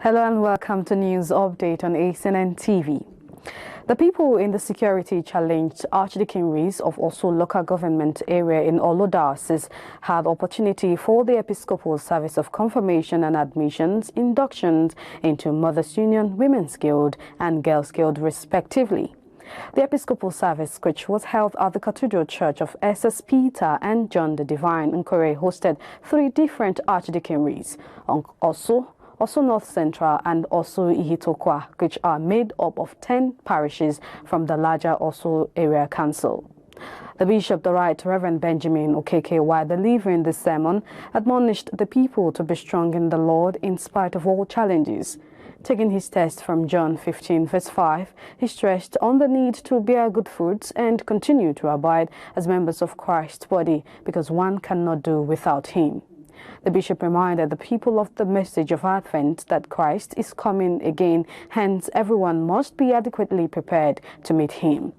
Hello and welcome to News Update on Acnn TV. The people in the security-challenged archdeaconries of Osu local government area in Olo Diocese had opportunity for the Episcopal Service of Confirmation and Admissions inductions into Mothers Union, Women's Guild and Girls Guild respectively. The Episcopal Service, which was held at the Cathedral Church of SS Peter and John the Divine in Korea, hosted 3 different archdeaconries, also North Central and also Ihitokwa, which are made up of 10 parishes from the larger Osu Area Council. The Bishop, the Right Reverend Benjamin Okeke, while delivering this sermon, admonished the people to be strong in the Lord in spite of all challenges. Taking his text from John 15, verse 5, he stressed on the need to bear good fruits and continue to abide as members of Christ's body, because one cannot do without him. The bishop reminded the people of the message of Advent that Christ is coming again, hence everyone must be adequately prepared to meet him.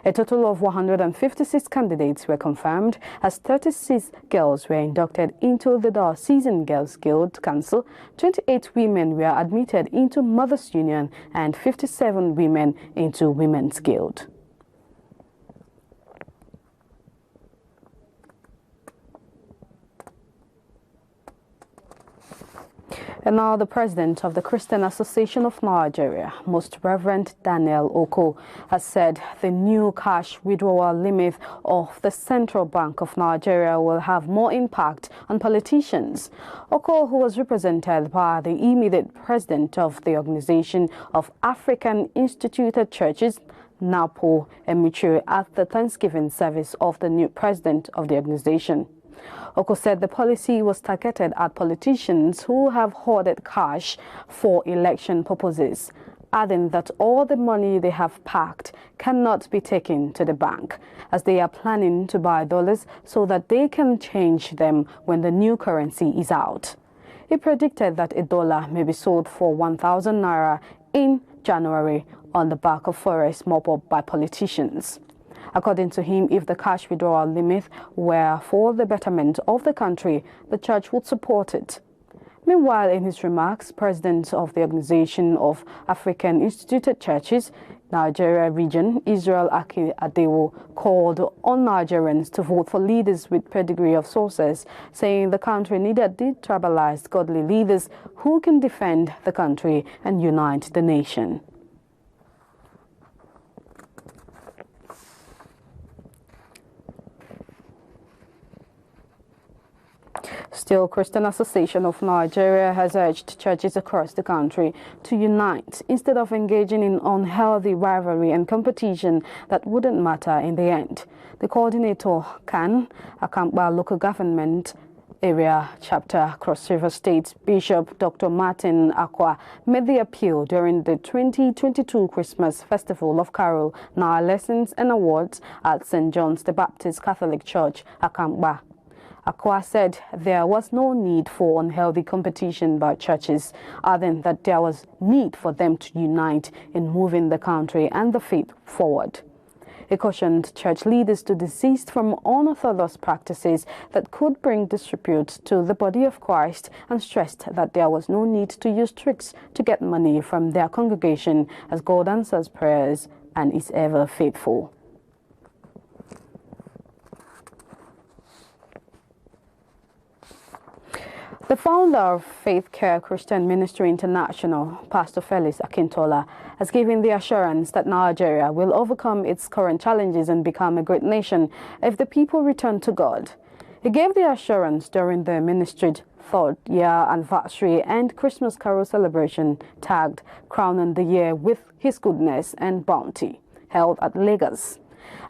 A total of 156 candidates were confirmed as 36 girls were inducted into the Diocesan Girls Guild Council, 28 women were admitted into Mothers Union and 57 women into Women's Guild. And now the president of the Christian Association of Nigeria, Most Reverend Daniel Oko, has said the new cash withdrawal limit of the Central Bank of Nigeria will have more impact on politicians. Oko, who was represented by the immediate president of the Organization of African Instituted Churches, NAPO Emichu, at the Thanksgiving service of the new president of the organization. Oko said the policy was targeted at politicians who have hoarded cash for election purposes, adding that all the money they have packed cannot be taken to the bank, as they are planning to buy dollars so that they can change them when the new currency is out. He predicted that a dollar may be sold for 1,000 naira in January on the back of forex mop-up by politicians. According to him, if the cash withdrawal limit were for the betterment of the country, the church would support it. Meanwhile, in his remarks, President of the Organization of African Instituted Churches, Nigeria Region, Israel Aki Adewo, called on Nigerians to vote for leaders with pedigree of sources, saying the country needed detribalized godly leaders who can defend the country and unite the nation. Still, Christian Association of Nigeria has urged churches across the country to unite instead of engaging in unhealthy rivalry and competition that wouldn't matter in the end. The coordinator, Acnn, local government area chapter, Cross River State, Bishop Dr. Martin Akwa, made the appeal during the 2022 Christmas Festival of Carol, Now Lessons and Awards at St. John's the Baptist Catholic Church, Akamba. Akwa said there was no need for unhealthy competition by churches, adding that there was need for them to unite in moving the country and the faith forward. He cautioned church leaders to desist from unorthodox practices that could bring disrepute to the body of Christ and stressed that there was no need to use tricks to get money from their congregation, as God answers prayers and is ever faithful. The founder of Faith Care Christian Ministry International, Pastor Felix Akintola, has given the assurance that Nigeria will overcome its current challenges and become a great nation if the people return to God. He gave the assurance during the ministry's 3rd year anniversary and Christmas Carol celebration tagged Crowning the Year with His Goodness and Bounty, held at Lagos.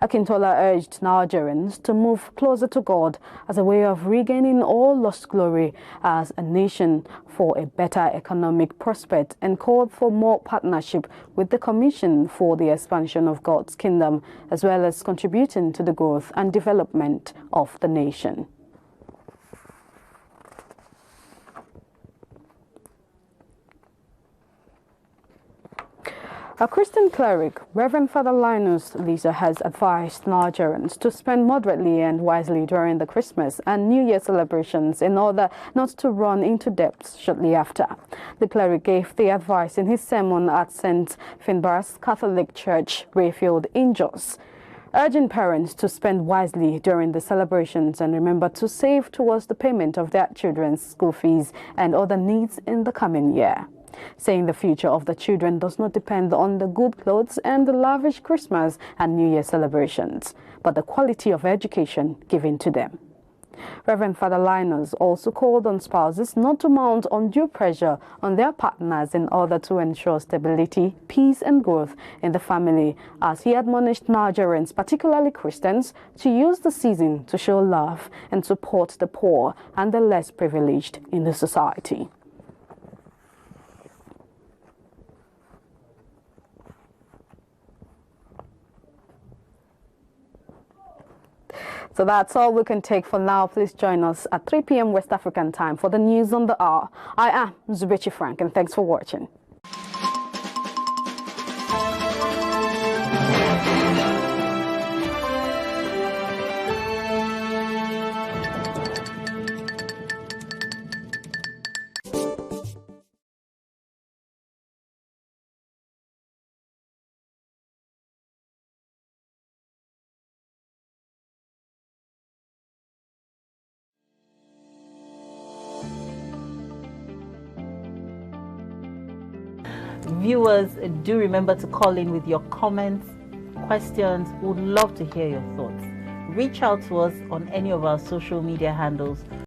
Akintola urged Nigerians to move closer to God as a way of regaining all lost glory as a nation for a better economic prospect and called for more partnership with the Commission for the Expansion of God's Kingdom, as well as contributing to the growth and development of the nation. A Christian cleric, Reverend Father Linus Lisa, has advised Nigerians to spend moderately and wisely during the Christmas and New Year celebrations in order not to run into debt shortly after. The cleric gave the advice in his sermon at St. Finbarr's Catholic Church, Rayfield, in Jos, urging parents to spend wisely during the celebrations and remember to save towards the payment of their children's school fees and other needs in the coming year, saying the future of the children does not depend on the good clothes and the lavish Christmas and New Year celebrations, but the quality of education given to them. Reverend Father Linus also called on spouses not to mount undue pressure on their partners in order to ensure stability, peace and growth in the family, as he admonished Nigerians, particularly Christians, to use the season to show love and support the poor and the less privileged in the society. So that's all we can take for now. Please join us at 3 p.m. West African time for the news on the hour. I am Zubechi Frank, and thanks for watching. Viewers, do remember to call in with your comments, questions. We would love to hear your thoughts. Reach out to us on any of our social media handles